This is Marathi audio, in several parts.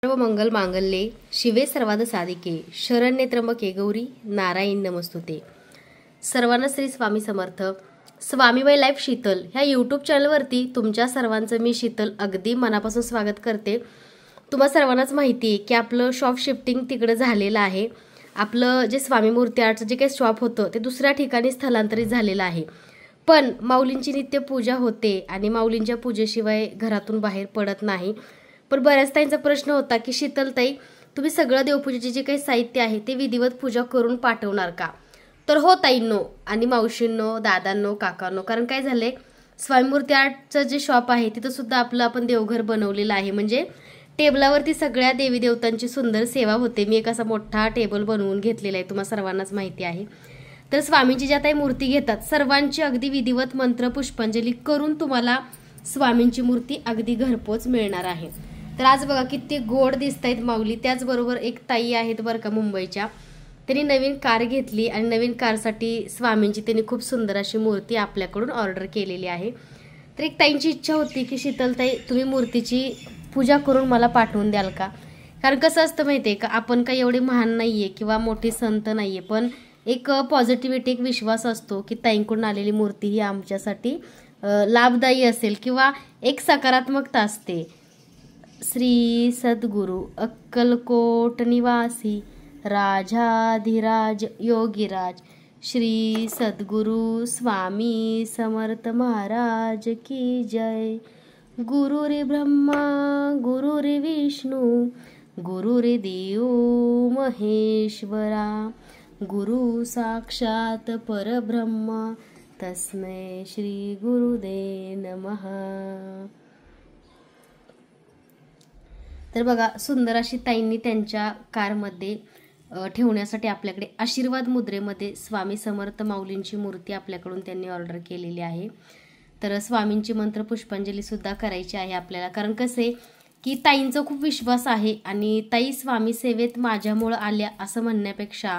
सर्व मंगल मांगल्ये शिवे सर्वाद साधिके शरण्ये त्र्यंबके गौरी नारायण नमस्तुते। सर्वांना श्री स्वामी समर्थ। स्वामीबाई लाईफ शीतल ह्या यूट्यूब चॅनलवरती तुमच्या सर्वांचं मी शीतल अगदी मनापासून स्वागत करते। तुम्हा सर्वांनाच माहिती आहे की आपलं शॉप शिफ्टिंग तिकडे झालेलं आहे। आपलं जे स्वामी मूर्ती आर्टचं जे काही शॉप होतं ते दुसऱ्या ठिकाणी स्थलांतरित झालेलं आहे। पण माऊलींची नित्य पूजा होते आणि माऊलींच्या पूजेशिवाय घरातून बाहेर पडत नाही। पण बऱ्याच ताईंचा प्रश्न होता की शीतलताई तुम्ही सगळं देवपूजेचे जे काही साहित्य आहे ते विधिवत पूजा करून पाठवणार का? तर हो ताईंनो आणि मावशींनो, दादांनो, काकांनो, कारण काय झाले स्वामी मूर्ती आर्टचं जे शॉप आहे तिथं सुद्धा आपलं आपण देवघर बनवलेलं आहे। म्हणजे टेबलावरती सगळ्या देवी देवतांची सुंदर सेवा होते। मी एक असा मोठा टेबल बनवून घेतलेला आहे, तुम्हाला सर्वांनाच माहिती आहे। तर स्वामींची ज्या ताई मूर्ती घेतात सर्वांची अगदी विधिवत मंत्र पुष्पांजली करून तुम्हाला स्वामींची मूर्ती अगदी घरपोच मिळणार आहे। तर आज बघा किती गोड दिसतायत माऊली। त्याचबरोबर एक ताई आहेत बरं का मुंबईच्या, त्यांनी नवीन कार घेतली आणि नवीन कारसाठी स्वामींची त्यांनी खूप सुंदर अशी मूर्ती आपल्याकडून ऑर्डर केलेली आहे। तर एक ताईंची इच्छा होती की शीतलताई तुम्ही मूर्तीची पूजा करून मला पाठवून द्याल का? कारण कसं असतं माहिती आहे का, आपण काही एवढे महान नाही आहे किंवा मोठे संत नाही आहे, पण एक पॉझिटिव्हिटी, एक विश्वास असतो की ताईंकडून आलेली मूर्ती ही आमच्यासाठी लाभदायी असेल किंवा एक सकारात्मकता असते। श्री सद्गुरु अक्कलकोट निवासी राजाधिराज योगीराज श्री सद्गुरु स्वामी समर्थ महाराज की जय। गुरु रे ब्रह्मा गुरु रे विष्णू गुरु रे देव महेश्वरा गुरु साक्षात परब्रह्म तस्मै श्री गुरुदेव नमः। तर बघा सुंदर अशी ताईंनी त्यांच्या कारमध्ये ठेवण्यासाठी आपल्याकडे आशीर्वाद मुद्रेमध्ये स्वामी समर्थ माऊलींची मूर्ती आपल्याकडून त्यांनी ऑर्डर केलेली आहे। तर स्वामींची मंत्र पुष्पांजली सुद्धा करायची आहे आपल्याला, कारण कसे की ताईंचा खूप विश्वास आहे आणि ताई स्वामी सेवेत माझ्यामुळे आल्या असं म्हणण्यापेक्षा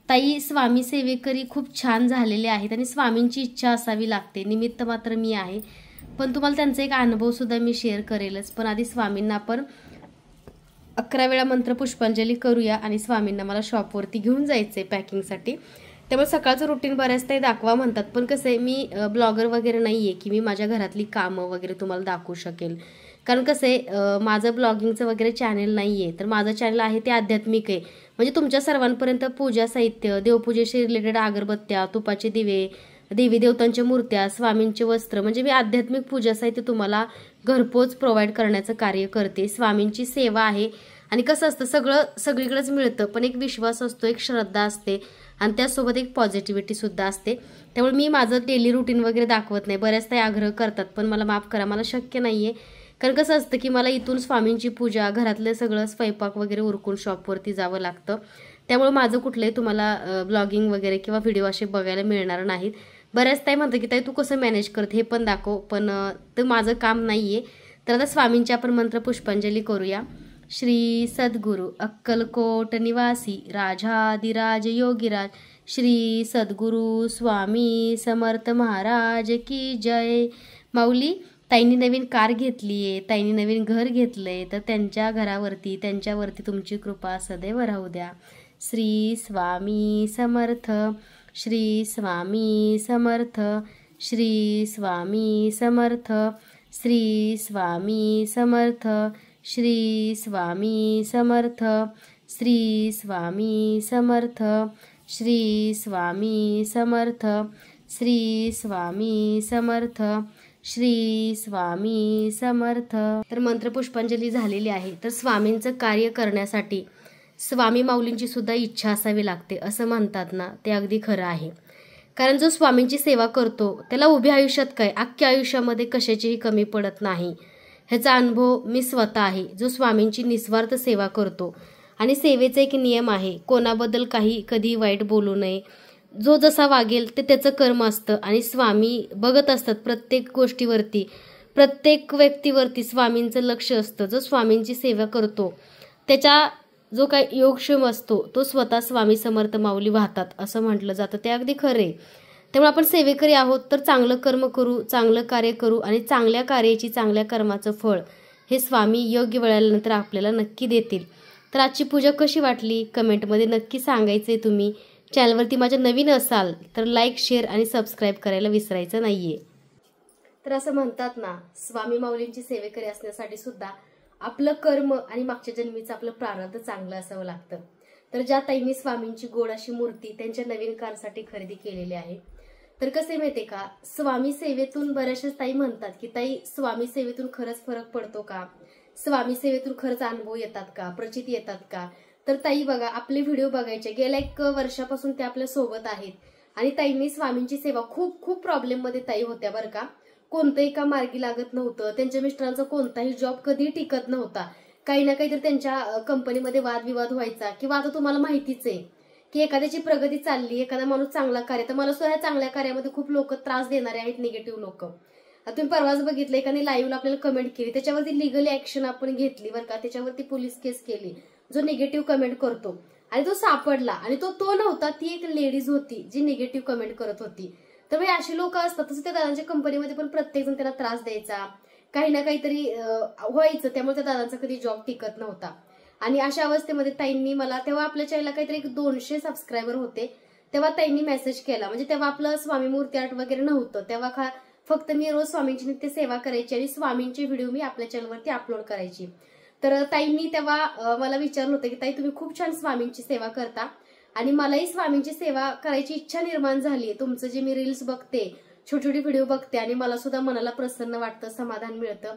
ताई स्वामी सेवेकरी खूप छान झालेले आहेत आणि स्वामींची इच्छा असावी लागते। निमित्त मात्र मी आहे, पण तुम्हाला त्यांचा एक अनुभव सुद्धा मी शेअर करेलच। पण आधी स्वामींना आपण 11 वेळा मंत्र पुष्पांजली करूया आणि स्वामींना मला शॉपवरती घेऊन जायचंय पॅकिंगसाठी। त्यामुळे सकाळचं रुटीन बऱ्याच ताई दाखवा म्हणतात, पण कसं आहे मी ब्लॉगर वगैरे नाहीये की मी माझ्या घरातली कामं वगैरे तुम्हाला दाखवू शकेल। कारण कसं आहे माझं ब्लॉगिंगचं वगैरे चॅनल नाहीये, तर माझं चॅनल आहे ते आध्यात्मिक आहे। म्हणजे तुमच्या सर्वांपर्यंत पूजा साहित्य, देवपूजेशी रिलेटेड अगरबत्त्या, तुपाचे दिवे, देवी देवतांच्या मूर्त्या, स्वामींचे वस्त्र, म्हणजे मी आध्यात्मिक पूजा साहित्य तुम्हाला घरपोच प्रोव्हाइड करण्याचं कार्य करते। स्वामींची सेवा आहे आणि कसं असतं सगळं सगळीकडेच मिळतं, पण एक विश्वास असतो, एक श्रद्धा असते आणि त्यासोबत एक पॉझिटिव्हिटी सुद्धा असते। त्यामुळे मी माझं डेली रुटीन वगैरे दाखवत नाही। बऱ्याच ताई आग्रह करतात, पण मला माफ करा, मला शक्य नाहीये। कारण कसं असतं की मला इथून स्वामींची पूजा, घरातलं सगळं स्वयंपाक वगैरे उरकून शॉपवरती जावं लागतं। त्यामुळे माझं कुठलंही तुम्हाला ब्लॉगिंग वगैरे किंवा व्हिडिओ असे बघायला मिळणार नाहीत। बऱ्याच ताई म्हणतात की ताई तू कसं मॅनेज करते हे पण दाखव, पण ते माझं काम नाहीये। तर आता स्वामींची आपण मंत्र पुष्पांजली करूया। श्री सद्गुरु अक्कलकोट निवासी राजाधिराज योगीराज श्री सद्गुरु स्वामी समर्थ महाराज की जय। माऊली ताईंनी नवीन कार घेतलीये, ताईंनी नवीन घर घेतलंय, तर त्यांच्या घरावरती त्यांच्यावरती तुमची कृपा सदैव राहू द्या। श्री स्वामी समर्थ श्री स्वामी समर्थ श्री स्वामी समर्थ श्री स्वामी समर्थ श्री स्वामी समर्थ श्री स्वामी समर्थ श्री स्वामी समर्थ श्री स्वामी समर्थ श्री स्वामी समर्थ। तर मंत्र पुष्पांजली झालेली आहे। तर स्वामींचं कार्य करण्यासाठी स्वामी माऊलींची सुद्धा इच्छा असावी लागते असं म्हणतात ना, ते अगदी खरं आहे। कारण जो स्वामींची सेवा करतो त्याला उभ्या आयुष्यात काय अख्ख्या आयुष्यामध्ये कशाचीही कमी पडत नाही। ह्याचा अनुभव मी स्वतः आहे। जो स्वामींची निस्वार्थ सेवा करतो आणि सेवेचा एक नियम आहे, कोणाबद्दल काही कधी वाईट बोलू नये। जो जसा वागेल ते त्याचं कर्म असतं आणि स्वामी बघत असतात प्रत्येक गोष्टीवरती, प्रत्येक व्यक्तीवरती स्वामींचं लक्ष असतं। जो स्वामींची सेवा करतो त्याच्या जो काही योगक्षेम असतो तो स्वतः स्वामी समर्थ माऊली वाहतात असं म्हटलं जातं, ते अगदी खरे। त्यामुळे आपण सेवेकरी आहोत तर चांगलं कर्म करू, चांगलं कार्य करू आणि चांगल्या कार्याची, चांगल्या कर्माचं फळ हे स्वामी योग्य वेळानंतर आपल्याला नक्की देतील. तर आजची पूजा कशी वाटली कमेंटमध्ये नक्की सांगायचे. तुम्ही चॅनलवरती माझ्या नवीन असाल तर लाईक, शेअर आणि सबस्क्राईब करायला विसरायचं नाहीये. तर असं म्हणतात ना, स्वामी माऊलींची सेवेकरी असण्यासाठी सुद्धा आपलं कर्म आणि मागच्या जन्मीचं आपलं प्रारब्ध चांगलं असावं लागतं. तर ज्या ताईंनी स्वामींची गोड अशी मूर्ती त्यांच्या नवीन कारसाठी खरेदी केलेली आहे. तर कसे माहितीये का, स्वामी सेवेतून बऱ्याचशा ताई म्हणतात की ताई स्वामी सेवेतून खरंच फरक पडतो का, स्वामी सेवेतून खरंच अनुभव येतात का, प्रचिती येतात का. तर ताई बघा, आपले व्हिडिओ बघायचे गेल्या 1 वर्षापासून ते आपल्या सोबत आहेत आणि ताईंनी स्वामींची सेवा खूप प्रॉब्लेम मध्ये ताई होत्या बरं का. कोणतंही काम मार्गी लागत नव्हतं. त्यांच्या मिस्टरांचा कोणताही जॉब कधी टिकत नव्हता. काही ना काहीतरी त्यांच्या कंपनीमध्ये वादविवाद व्हायचा. किंवा आता तुम्हाला माहितीच आहे की एखाद्याची प्रगती चालली, एखादा माणूस चांगला कार्य, तर मला सुद्धा चांगल्या कार्यामध्ये खूप लोक त्रास देणारे आहेत, निगेटिव्ह लोक. आता तुम्ही परवाच बघितलं, एकाने लाईव्हला आपल्याला कमेंट केली, त्याच्यावरती लिगली ऍक्शन आपण घेतली बरं का. त्याच्यावरती पोलीस केस केली जो निगेटिव्ह कमेंट करतो, आणि तो सापडला. आणि तो नव्हता, ती एक लेडीज होती जी निगेटिव्ह कमेंट करत होती. तर म्हणजे अशी लोक असतात. तसं त्या दादांच्या कंपनीमध्ये पण प्रत्येक जण त्यांना त्रास द्यायचा, काही ना काहीतरी व्हायचं. त्यामुळे त्या दादांचा कधी जॉब टिकत नव्हता. आणि अशा अवस्थेमध्ये ताईंनी मला, तेव्हा आपल्या चॅनलला काहीतरी 200 सबस्क्रायबर होते, तेव्हा ताईंनी मेसेज केला. म्हणजे तेव्हा आपलं स्वामी मूर्ती आर्ट वगैरे नव्हतं. तेव्हा फक्त मी रोज स्वामींची नित्य सेवा करायची आणि स्वामींचे व्हिडिओ मी आपल्या चॅनलवरती अपलोड करायची. तर ताईंनी तेव्हा मला विचारलं होतं की ताई तुम्ही खूप छान स्वामींची सेवा करता आणि मलाही स्वामींची सेवा करायची इच्छा निर्माण झाली. तुमचं जे मी रील्स बघते, छोटे व्हिडिओ बघते आणि मला सुद्धा मनाला प्रसन्न वाटतं, समाधान मिळतं.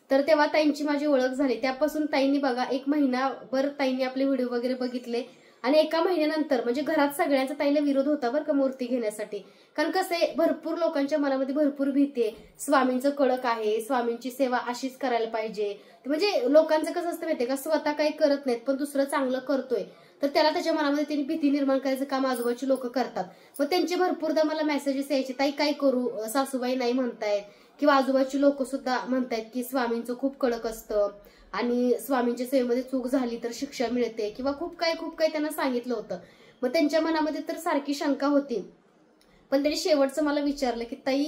तर तेव्हा ताईंची माझी ओळख झाली. त्यापासून ताईंनी बघा 1 महिनाभर ताईंनी आपले व्हिडिओ वगैरे बघितले आणि 1 महिन्यानंतर, म्हणजे घरात सगळ्यांचा ताईला विरोध होता बरं का मूर्ती घेण्यासाठी. कारण कसं आहे, भरपूर लोकांच्या मनामध्ये भरपूर भीती आहे. स्वामींचं कडक आहे, स्वामींची सेवा अशीच करायला पाहिजे. म्हणजे लोकांचं कसं असतं माहितीये का, स्वतः काही करत नाहीत पण दुसरं चांगलं करतोय तर त्याला त्याच्या मनामध्ये त्यांनी भीती निर्माण करायचं काम आजूबाजूची लोक करतात. मग त्यांचे भरपूरदा मला मेसेजेस यायचे, ताई काय करू, सासूबाई नाही म्हणतायत किंवा आजूबाजूची लोक सुद्धा म्हणतायत की स्वामींचं खूप कडक असतं आणि स्वामींच्या सेवेमध्ये चूक झाली तर शिक्षा मिळते किंवा खूप काही त्यांना सांगितलं होतं. मग त्यांच्या मनामध्ये तर सारखी शंका होती. पण त्यांनी शेवटचं मला विचारलं की ताई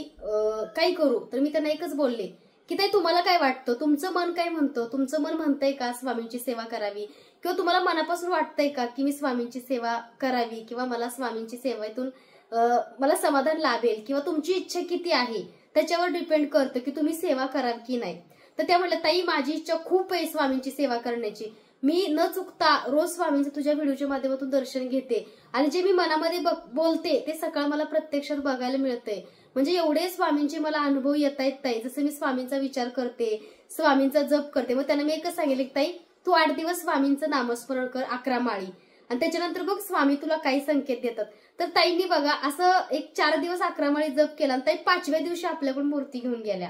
काय करू, तर मी त्यांना एकच बोलले की ताई तुम्हाला काय वाटतं, तुमचं मन काय म्हणतं, तुमचं मन म्हणतंय का स्वामींची सेवा करावी, किंवा तुम्हाला मनापासून वाटतंय का की मी स्वामींची सेवा करावी किंवा मला स्वामींची सेवेतून मला समाधान लाभेल, किंवा तुमची इच्छा किती आहे त्याच्यावर डिपेंड करतं की तुम्ही सेवा कराल की नाही. तर त्या म्हटलं ताई माझी इच्छा खूप आहे स्वामींची सेवा करण्याची, मी न चुकता रोज स्वामींचं तुझ्या व्हिडिओच्या माध्यमातून दर्शन घेते आणि जे मी मनामध्ये बोलते ते सकाळ मला प्रत्यक्षात बघायला मिळतंय. म्हणजे एवढे स्वामींचे मला अनुभव येत आहेत ताई. जसं मी स्वामींचा विचार करते, स्वामींचा जप करते. मग त्यांना मी एकच सांगितलं की ताई तू 8 दिवस स्वामींचं नामस्मरण कर, 11 माळी, आणि त्याच्यानंतर बघ स्वामी तुला काही संकेत देतात. तर ताईंनी बघा असं एक 4 दिवस 11 माळी जप केला आणि ताई 5व्या दिवशी आपल्याकडून मूर्ती घेऊन गेल्या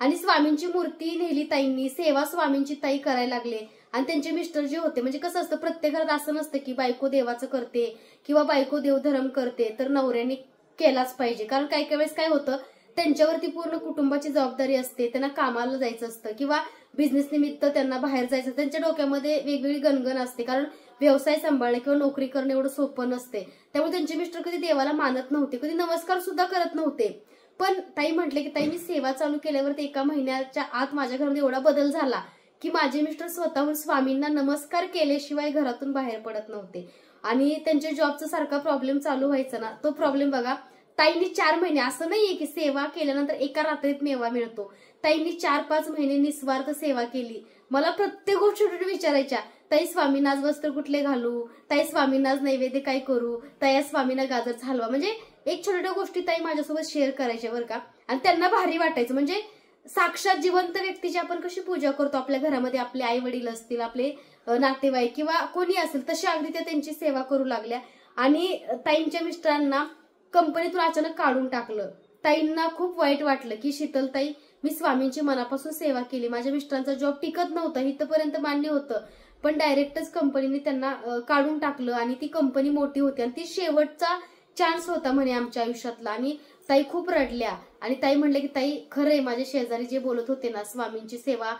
आणि स्वामींची मूर्ती नेली ताईंनी. सेवा स्वामींची ताई करायला लागले. आणि त्यांचे मिस्टर जे होते, म्हणजे कसं असतं प्रत्येक घरात असं नसतं की बायको देवाचं करते किंवा बायको देवधर्म करते तर नवऱ्याने केलाच पाहिजे. कारण काही वेळेस काय होतं, त्यांच्यावरती पूर्ण कुटुंबाची जबाबदारी असते, त्यांना कामाला जायचं असतं किंवा बिझनेस निमित्त त्यांना बाहेर जायचं. त्यांच्या डोक्यामध्ये वेगवेगळी गणगण असते, कारण व्यवसाय सांभाळणे किंवा नोकरी करणे एवढं सोपं नसते. त्यामुळे त्यांचे मिस्टर कधी देवाला मानत नव्हते, कधी नमस्कार सुद्धा करत नव्हते. पण ताई म्हटले की ताई मी सेवा चालू केल्यावरती 1 महिन्याच्या आत माझ्या घरामध्ये एवढा बदल झाला की माझे मिस्टर स्वतःहून स्वामींना नमस्कार केल्याशिवाय घरातून बाहेर पडत नव्हते. आणि त्यांच्या जॉबचा सारखा प्रॉब्लेम चालू व्हायचा ना, तो प्रॉब्लेम बघा ताईंनी 4 महिने, असं नाहीये की सेवा केल्यानंतर एका रात्रीत मेवा मिळतो. ताईंनी 4-5 महिने निस्वार्थ सेवा केली. मला प्रत्येक गोष्ट विचारायच्या, ताई स्वामींना आज वस्त्र कुठले घालू, ताई स्वामींना आज नैवेद्य काय करू, ताई स्वामींना गाजरचा हलवा. म्हणजे एक छोट्या गोष्टी ताई माझ्यासोबत शेअर करायच्या बरं का. आणि त्यांना भारी वाटायचं. म्हणजे साक्षात जिवंत व्यक्तीची आपण कशी पूजा करतो, आपल्या घरामध्ये आपले आई वडील असतील, आपले नातेवाईक किंवा कोणी असेल, तशी अगदी त्या त्यांची सेवा करू लागल्या. आणि ताईंच्या मिस्टरांना कंपनीतून अचानक काढून टाकलं. ताईंना खूप वाईट वाटलं की शीतलताई मी स्वामींची मनापासून सेवा केली, माझ्या मिस्टरांचा जॉब टिकत नव्हता, इथपर्यंत मान्य होतं, पण डायरेक्टच कंपनीने त्यांना काढून टाकलं आणि ती कंपनी मोठी होती आणि ती शेवटचा चान्स होता म्हणे आमच्या आयुष्यातला. आणि ताई खूप रडल्या आणि ताई म्हणले की ताई खरंय, माझे शेजारी जे बोलत होते ना स्वामींची सेवा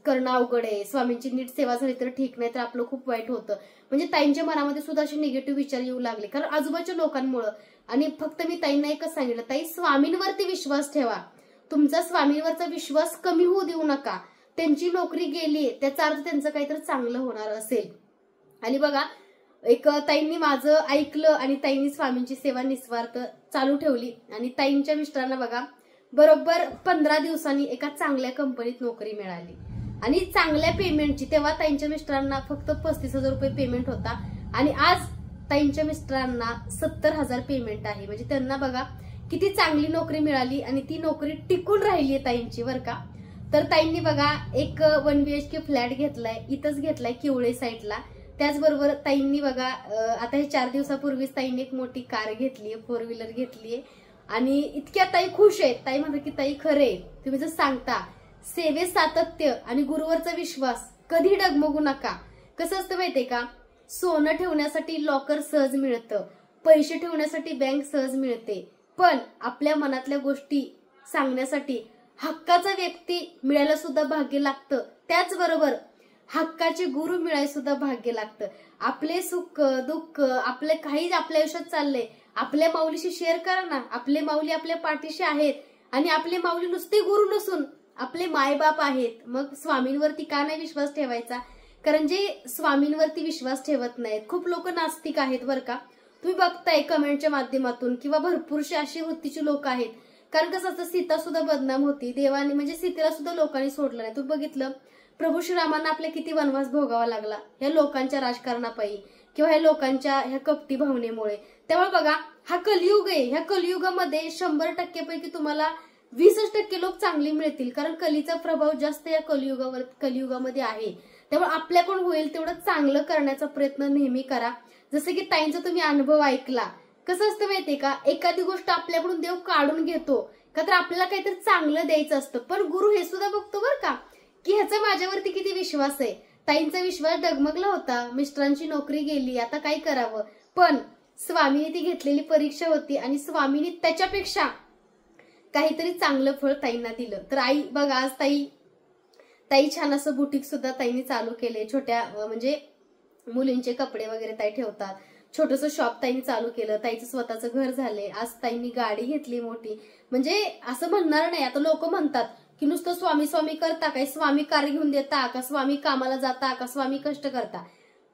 करणं अवघड आहे, स्वामींची नीट सेवा झाली तर ठीक, नाही तर आपलं खूप वाईट होतं. म्हणजे ताईंच्या मनामध्ये सुद्धा असे निगेटिव्ह विचार येऊ लागले कारण आजूबाजूच्या लोकांमुळे. आणि फक्त मी ताईंना एकच सांगितलं, ताई स्वामींवरती विश्वास ठेवा, तुमचा स्वामींवरचा विश्वास कमी होऊ देऊ नका. त्यांची नोकरी गेली त्याचा अर्थ त्यांचं काहीतरी चांगलं होणार असेल. आणि बघा एक ताईंनी माझं ऐकलं आणि ताईंनी स्वामींची सेवा निस्वार्थ चालू ठेवली. आणि ताईंच्या मिस्टरांना बघा बरोबर 15 दिवसांनी एका चांगल्या कंपनीत नोकरी मिळाली आणि चांगल्या पेमेंटची. तेव्हा ताईंच्या मिस्टरांना फक्त 35,000 रुपये पेमेंट होता आणि आज ताईंच्या मिस्टरांना 70,000 पेमेंट आहे. म्हणजे त्यांना बघा किती चांगली नोकरी मिळाली आणि ती नोकरी टिकून राहिली आहे ताईंची बरं का. तर ताईंनी बघा एक 1 BHK फ्लॅट घेतलाय, इथंच घेतलाय किवळे साईडला. त्याचबरोबर ताईंनी बघा आता हे 4 दिवसापूर्वीच ताईंनी एक मोठी कार घेतलीये, 4 व्हीलर घेतलीये आणि इतक्या ताई खुश आहेत. ताई म्हणतात की ताई खरे तुम्ही जर सांगता सेवेत सातत्य आणि गुरुवरचा विश्वास कधी डगमगू नका. कसं असतं माहितीये का, सोनं ठेवण्यासाठी लॉकर सहज मिळतं, पैसे ठेवण्यासाठी बँक सहज मिळते, पण आपल्या मनातल्या गोष्टी सांगण्यासाठी हक्काचा व्यक्ती मिळायला सुद्धा भाग्य लागतं. त्याचबरोबर हक्काचे गुरु मिळायला सुद्धा भाग्य लागतं. आपले सुख दुःख आपले काही आपल्या आयुष्यात चाललंय आपल्या माऊलीशी शेअर करा ना. आपले माऊली आपल्या पाठीशी आहेत आणि आपले माऊली नुसते गुरु नसून आपले मायबाप आहेत. मग स्वामींवरती का नाही विश्वास ठेवायचा, कारण जे स्वामींवरती विश्वास ठेवत नाहीत खूप लोक नास्तिक आहेत बरं का. तुम्ही बघताय कमेंटच्या माध्यमातून किंवा भरपूरशी अशी वृत्तीची लोक आहेत. कारण कसं असतं सीता सुद्धा बदनाम होती, देवाने म्हणजे सीतेला सुद्धा लोकांनी सोडलं नाही. तुम्ही बघितलं प्रभू श्रीरामांना आपल्या किती वनवास भोगावा लागला ह्या लोकांच्या राजकारणापायी किंवा ह्या लोकांच्या ह्या कपटी भावनेमुळे. त्यामुळे बघा हा कलियुग आहे, ह्या कलियुगामध्ये 100% पैकी तुम्हाला 20% लोक चांगली मिळतील, कारण कलीचा प्रभाव जास्त या कलियुगामध्ये आहे. त्यामुळे आपल्याकडून होईल तेवढं चांगलं करण्याचा प्रयत्न नेहमी करा. जसं की ताईंचा तुम्ही अनुभव ऐकला, कसं असतं माहितीये का, एखादी गोष्ट आपल्याकडून देव काढून घेतो का तर आपल्याला काहीतरी चांगलं द्यायचं असतं, पण गुरु हे सुद्धा बघतो बरं का की ह्याचा माझ्यावरती किती विश्वास आहे. ताईंचा विश्वास डगमगला होता, मिस्टरांची नोकरी गेली, आता काय करावं, पण स्वामीने ती घेतलेली परीक्षा होती आणि स्वामीने त्याच्यापेक्षा काहीतरी चांगलं फळ ताईंना दिलं. तर आई बघा आज ताई छान असं बुटीक सुद्धा ताईंनी चालू केले. छोट्या म्हणजे मुलींचे कपडे वगैरे ताई ठेवतात, छोटस शॉप ताईंनी चालू केलं. ताईचं स्वतःचं घर झाले. आज ताईंनी गाडी घेतली मोठी. म्हणजे असं म्हणणार नाही, आता लोक म्हणतात की नुसतं स्वामी स्वामी करता काय, स्वामी कार घेऊन देता का, स्वामी कामाला जाता का, स्वामी कष्ट करता,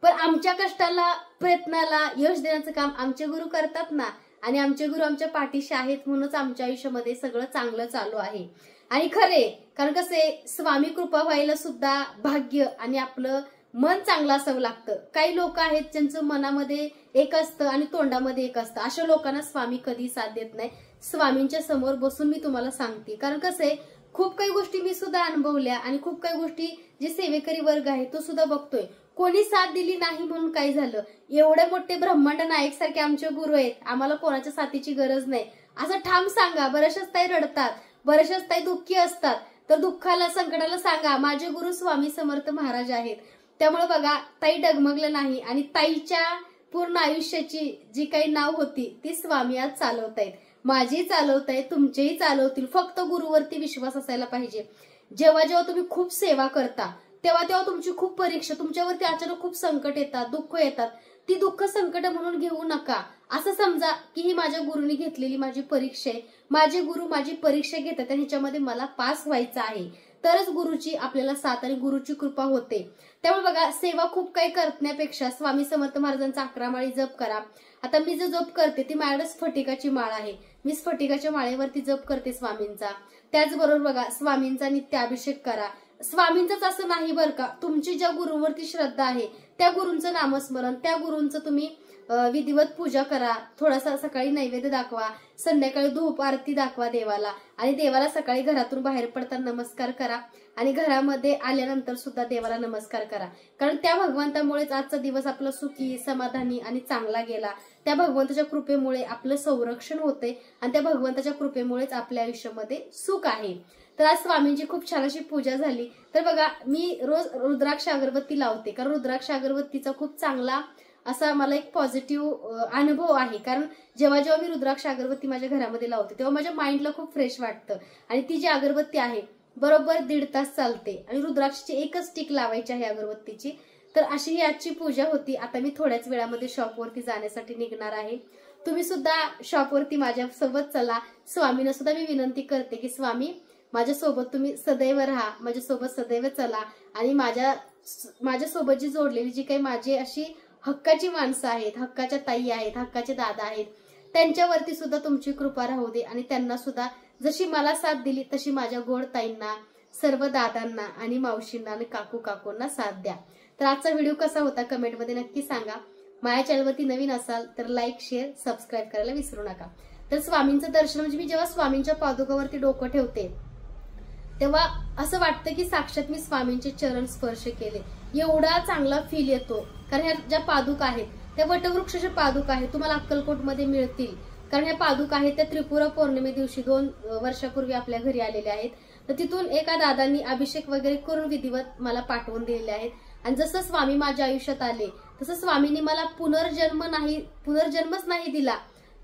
पण आमच्या कष्टाला प्रयत्नाला यश देण्याचं काम आमचे गुरु करतात ना. आणि आमचे गुरु आमच्या पाठीशी आहेत म्हणूनच आमच्या आयुष्यामध्ये सगळं चांगलं चालू आहे. आणि खरे कारण कसे स्वामी कृपा व्हायला सुद्धा भाग्य आणि आपलं मन चांगलं असावं लागतं. काही लोक आहेत ज्यांचं मनामध्ये एक असतं आणि तोंडामध्ये एक असतं, अशा लोकांना स्वामी कधी साथ देत नाही. स्वामींच्या समोर बसून मी तुम्हाला सांगते, कारण कसं खूप काही गोष्टी मी सुद्धा अनुभवल्या आणि खूप काही गोष्टी जे सेवेकरी वर्ग आहे तो सुद्धा बघतोय. कोणी साथ दिली नाही म्हणून काय झालं, एवढे मोठे ब्रह्मांड नायक सारखे आमचे गुरु आहेत, आम्हाला कोणाच्या साथीची गरज नाही असं ठाम सांगा. बऱ्याचशाच ताई रडतात, बऱ्याचशाच ताई दुःखी असतात, तर दुःखाला संकटाला सांगा माझे गुरु स्वामी समर्थ महाराज आहेत. त्यामुळे बघा ताई डगमगलं नाही आणि ताईच्या पूर्ण आयुष्याची जी काही नाव होती ती स्वामी आज चालवतायत. माझी चालवतायत, तुमचेही चालवतील. फक्त गुरुवरती विश्वास असायला पाहिजे. जेव्हा जेव्हा तुम्ही खूप सेवा करता तेव्हा तेव्हा तुमची खूप परीक्षा, तुमच्यावरती अचानक खूप संकट येतात, दुःख येतात, ती दुःख संकट म्हणून घेऊ नका. असं समजा की ही माझ्या गुरुनी घेतलेली माझी परीक्षा आहे, माझे गुरु माझी परीक्षा घेतात आणि ह्याच्यामध्ये मला पास व्हायचं आहे, तरच गुरुची आपल्याला साथ आणि गुरुची कृपा होते. त्यामुळे बघा सेवा खूप काही करण्यापेक्षा स्वामी समर्थ महाराजांचा 11 माळी जप करा. आता मी जो जप करते ती माझ्याकडे स्फटिकाची माळ आहे, मी स्फटिकाच्या माळेवरती जप करते स्वामींचा. त्याचबरोबर बघा स्वामींचा नित्याभिषेक करा. स्वामींचंच असं नाही बरं का, तुमची ज्या गुरुवरती श्रद्धा आहे त्या गुरूंचं नामस्मरण, त्या गुरूंचं तुम्ही विधिवत पूजा करा. थोडासा सकाळी नैवेद्य दाखवा, संध्याकाळी धूप आरती दाखवा देवाला, आणि देवाला सकाळी घरातून बाहेर पडताना नमस्कार करा आणि घरामध्ये आल्यानंतर सुद्धा देवाला नमस्कार करा. कारण त्या भगवंतामुळेच आजचा दिवस आपला सुखी समाधानी आणि चांगला गेला. त्या भगवंताच्या कृपेमुळे आपलं संरक्षण होते आणि त्या भगवंताच्या कृपेमुळेच आपल्या आयुष्यामध्ये सुख आहे. तर आज स्वामींची खूप छान अशी पूजा झाली. तर बघा मी रोज रुद्राक्ष अगरबत्ती लावते, कारण रुद्राक्ष अगरबत्तीचा खूप चांगला असा मला एक पॉझिटिव्ह अनुभव आहे. कारण जेव्हा जेव्हा मी रुद्राक्ष अगरबत्ती माझ्या घरामध्ये लावते तेव्हा माझ्या माइंडला खूप फ्रेश वाटतं. आणि ती जी अगरबत्ती आहे बरोबर 1.5 तास चालते आणि रुद्राक्षची एकच स्टिक लावायची आहे अगरबत्तीची. तर अशी ही आजची पूजा होती. आता मी थोड्याच वेळामध्ये शॉपवरती जाण्यासाठी निघणार आहे. तुम्ही सुद्धा शॉपवरती माझ्या सोबत चला. स्वामींना सुद्धा मी विनंती करते की स्वामी माझ्यासोबत तुम्ही सदैव राहा, माझ्यासोबत सदैव चला आणि माझ्यासोबत जी जोडलेली जी काही माझी अशी हक्काची माणसं आहेत, हक्काच्या ताई आहेत, हक्काचे दादा आहेत, त्यांच्यावरती सुद्धा तुमची कृपा राहू दे आणि त्यांना सुद्धा जशी मला साथ दिली तशी माझ्या गोड ताईंना, सर्व दादांना आणि मावशींना आणि काकूंना साथ द्या. तर आजचा व्हिडिओ कसा होता कमेंटमध्ये नक्की सांगा. माझ्या चॅनलवरती नवीन असाल तर लाईक, शेअर, सबस्क्राईब करायला विसरू नका. तर स्वामींचं दर्शन म्हणजे मी जेव्हा स्वामींच्या पादुकावरती डोकं ठेवते तेव्हा असं वाटतं की साक्षात मी स्वामींचे चरण स्पर्श केले. एवढा चांगला फील येतो. कारण ह्या ज्या पादुका आहेत त्या वटवृक्षाच्या पादुका आहेत, तुम्हाला अक्कलकोटमध्ये मिळतील. कारण ह्या पादुका आहेत त्या त्रिपुरा पौर्णिमे दिवशी 2 वर्षापूर्वी आपल्या घरी आलेल्या आहेत. तर तिथून एका दादांनी अभिषेक वगैरे करून विधिवत मला पाठवून दिलेले आहेत. आणि जसं स्वामी माझ्या आयुष्यात आले तसं स्वामींनी मला पुनर्जन्मच नाही दिला,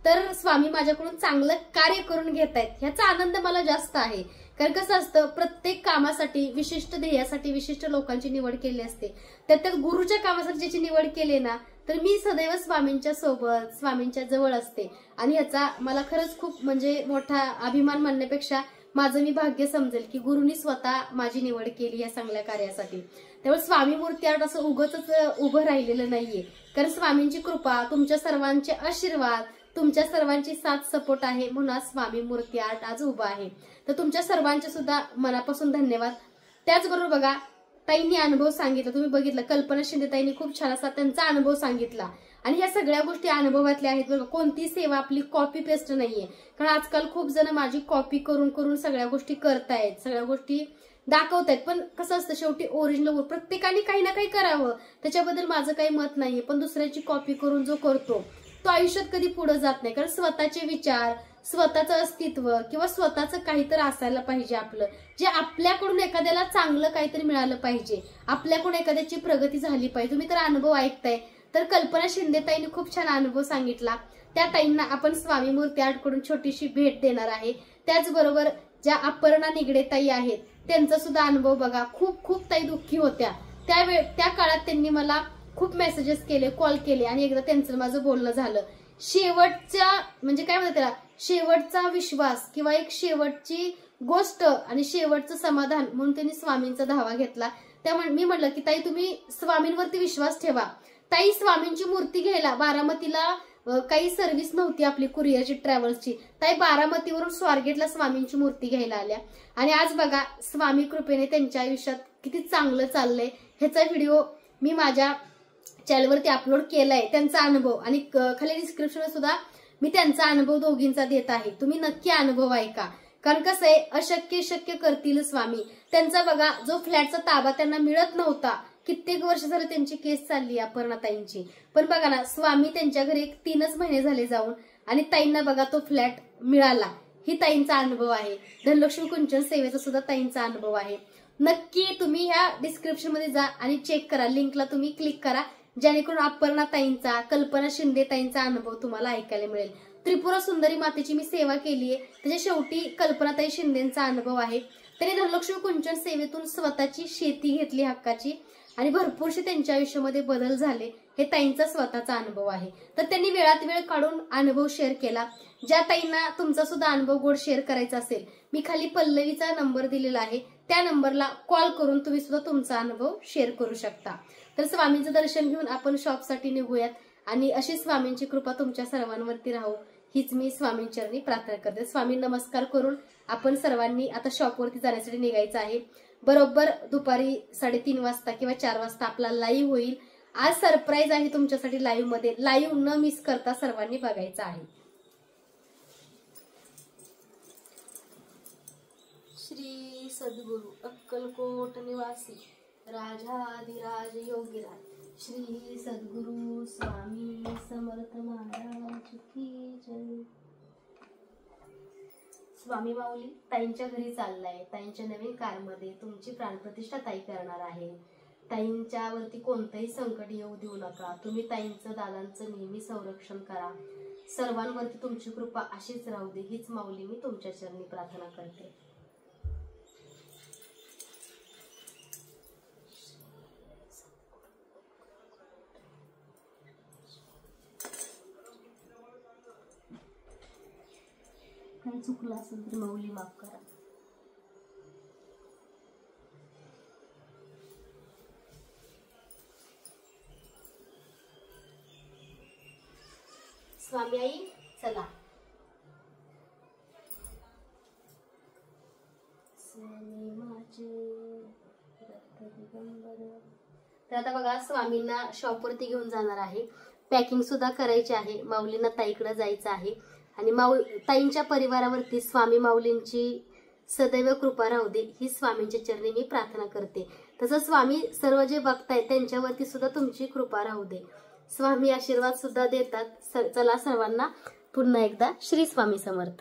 तर स्वामी माझ्याकडून चांगलं कार्य करून घेत आहेत. ह्याचा आनंद मला जास्त आहे. कारण कसं असतं, प्रत्येक कामासाठी विशिष्ट ध्येयासाठी विशिष्ट लोकांची निवड केली असते. त्यात गुरुच्या कामासाठी ज्याची निवड केली ना, तर मी सदैव स्वामींच्या सोबत, स्वामींच्या जवळ असते. आणि ह्याचा मला खरंच खूप म्हणजे मोठा अभिमान मानण्यापेक्षा माझं मी भाग्य समजेल की गुरुनी स्वतः माझी निवड केली या चांगल्या कार्यासाठी. त्यामुळे स्वामी मूर्ती आर्ट असं उगाच उभं राहिलेलं नाहीये. कारण स्वामींची कृपा, तुमच्या सर्वांचे आशीर्वाद, तुमच्या सर्वांची साथ सपोर्ट आहे म्हणून आज स्वामी मूर्ती आर्ट आज उभा आहे. तर तुमच्या सर्वांचे सुद्धा मनापासून धन्यवाद. त्याचबरोबर बघा, ताईंनी अनुभव सांगितला, तुम्ही बघितलं, कल्पना शिंदे ताईंनी खूप छान असा त्यांचा अनुभव सांगितला. आणि ह्या सगळ्या गोष्टी अनुभवातल्या आहेत बघा. कोणती सेवा आपली कॉपी पेस्ट नाहीये. कारण आजकाल खूप जण माझी कॉपी करून सगळ्या गोष्टी करतायत, सगळ्या गोष्टी दाखवतायत. पण कसं असतं, शेवटी ओरिजिनल प्रत्येकाने काही ना काही करावं, त्याच्याबद्दल माझं काही मत नाहीये. पण दुसऱ्याची कॉपी करून जो करतो तो आयुष्यात कधी पुढे जात नाही. कारण स्वतःचे विचार, स्वतःचं अस्तित्व किंवा स्वतःचं काहीतरी असायला पाहिजे आपलं, जे आपल्याकडून एखाद्याला चांगलं काहीतरी मिळालं पाहिजे, आपल्याकडून एखाद्याची प्रगती झाली पाहिजे. तुम्ही तर अनुभव ऐकताय. तर कल्पना शिंदे ताईंनी खूप छान अनुभव सांगितला. त्या ताईंना आपण स्वामी मूर्ती आर्ट कडून छोटीशी भेट देणार आहे. त्याचबरोबर ज्या अपर्णा निगडे ताई आहेत त्यांचा सुद्धा अनुभव बघा. खूप ताई दुःखी होत्या. त्या काळात त्यांनी मला खूप मेसेजेस केले, कॉल केले आणि एकदा त्यांचं माझं बोलणं झालं. शेवटच्या म्हणजे काय म्हणतात त्याला, शेवटचा विश्वास किंवा एक शेवटची गोष्ट आणि शेवटचं समाधान म्हणून त्यांनी स्वामींचा धावा घेतला. त्यामुळे मी म्हटलं की ताई तुम्ही स्वामींवरती विश्वास ठेवा. ताई स्वामींची मूर्ती घ्यायला बारामतीला काही सर्व्हिस नव्हती आपली कुरिअरची, ट्रॅव्हल्सची. ताई बारामतीवरून स्वारगेटला स्वामींची मूर्ती घ्यायला आल्या. आणि आज बघा स्वामी कृपेने त्यांच्या आयुष्यात किती चांगलं चाललंय. ह्याचा व्हिडिओ मी माझ्या चॅनलवरती अपलोड केलाय, त्यांचा अनुभव. आणि खाली डिस्क्रिप्शन सुद्धा मी त्यांचा अनुभव दोघींचा देत आहे. तुम्ही नक्की अनुभव ऐका. कारण कसं आहे, अशक्य शक्य करतील स्वामी. त्यांचा बघा, जो फ्लॅटचा ताबा त्यांना मिळत नव्हता, कित्येक वर्ष झालं त्यांची केस चालली अपर्णाताईंची. पण बघा ना, स्वामी त्यांच्या घरी 3च महिने झाले जाऊन आणि ताईंना बघा तो फ्लॅट मिळाला. ही ताईंचा अनुभव आहे. धनलक्ष्मी कुंचन सेवेचा सुद्धा ताईंचा अनुभव आहे. नक्की तुम्ही ह्या डिस्क्रिप्शन मध्ये जा आणि चेक करा, लिंकला तुम्ही क्लिक करा, जेणेकरून अपर्णा ताईंचा, कल्पना शिंदे ताईंचा अनुभव तुम्हाला ऐकायला मिळेल. त्रिपुरा सुंदरी मातेची मी सेवा केलीये, त्याच्या शेवटी कल्पनाताई शिंदेचा अनुभव आहे. त्यांनी धनलक्ष्मी कुंचन सेवेतून स्वतःची शेती घेतली हक्काची आणि भरपूरसे त्यांच्या आयुष्यामध्ये बदल झाले. हे ताईंचा स्वतःचा अनुभव आहे. तर त्यांनी वेळात वेळ काढून अनुभव शेअर केला. ज्या ताईंना तुमचा सुद्धा अनुभव गोड शेअर करायचा असेल, मी खाली पल्लवीचा नंबर दिलेला आहे, त्या नंबरला कॉल करून तुम्ही सुद्धा तुमचा अनुभव शेअर करू शकता. तर स्वामींचं दर्शन घेऊन आपण शॉपसाठी निघूयात आणि अशी स्वामींची कृपा तुमच्या सर्वांवरती राहू हीच मी स्वामींचरणी प्रार्थना करते. स्वामी नमस्कार करून आपण सर्वांनी आता शॉपवरती जाण्यासाठी निघायचं आहे. बरोबर दुपारी 3:30 वाजता किंवा 4 वाजता आपला लाईव्ह होईल. आज सरप्राईज आहे तुमच्यासाठी. लाईव्ह मध्ये लाईव्ह न मिस करता सर्वांनी बघायचं आहे. श्री सद्गुरु अक्कलकोट निवासी राजाधिराज योगीराज श्री सद्गुरु स्वामी समर्थ महाराज की जय. स्वामी माऊली ताईंच्या घरी चाललाय. ताईंच्या नवीन कारमध्ये तुमची प्राणप्रतिष्ठा ताई करणार आहे. ताईंच्यावरती कोणतंही संकट येऊ देऊ नका. तुम्ही ताईंचं, दादांचं नेहमी संरक्षण करा. सर्वांवरती तुमची कृपा अशीच राहू दे हीच माऊली मी तुमच्या चरणी प्रार्थना करते. काही चुकलं असेल तर माऊली माफ करा. स्वामी आई चला. स्वामी माझे दिगंबर. तर आता बघा स्वामींना शॉपवरती घेऊन जाणार आहे. पॅकिंग सुद्धा करायची आहे. माऊलींना ताईकडे जायचं आहे आणि ताईंच्या परिवारावरती स्वामी माऊलींची सदैव कृपा राहू दे ही स्वामींच्या चरणी मी प्रार्थना करते. तसं स्वामी सर्व जे बघतायत त्यांच्यावरती सुद्धा तुमची कृपा राहू दे. स्वामी आशीर्वाद सुद्धा देतात. चला सर्वांना पुन्हा एकदा श्री स्वामी समर्थ.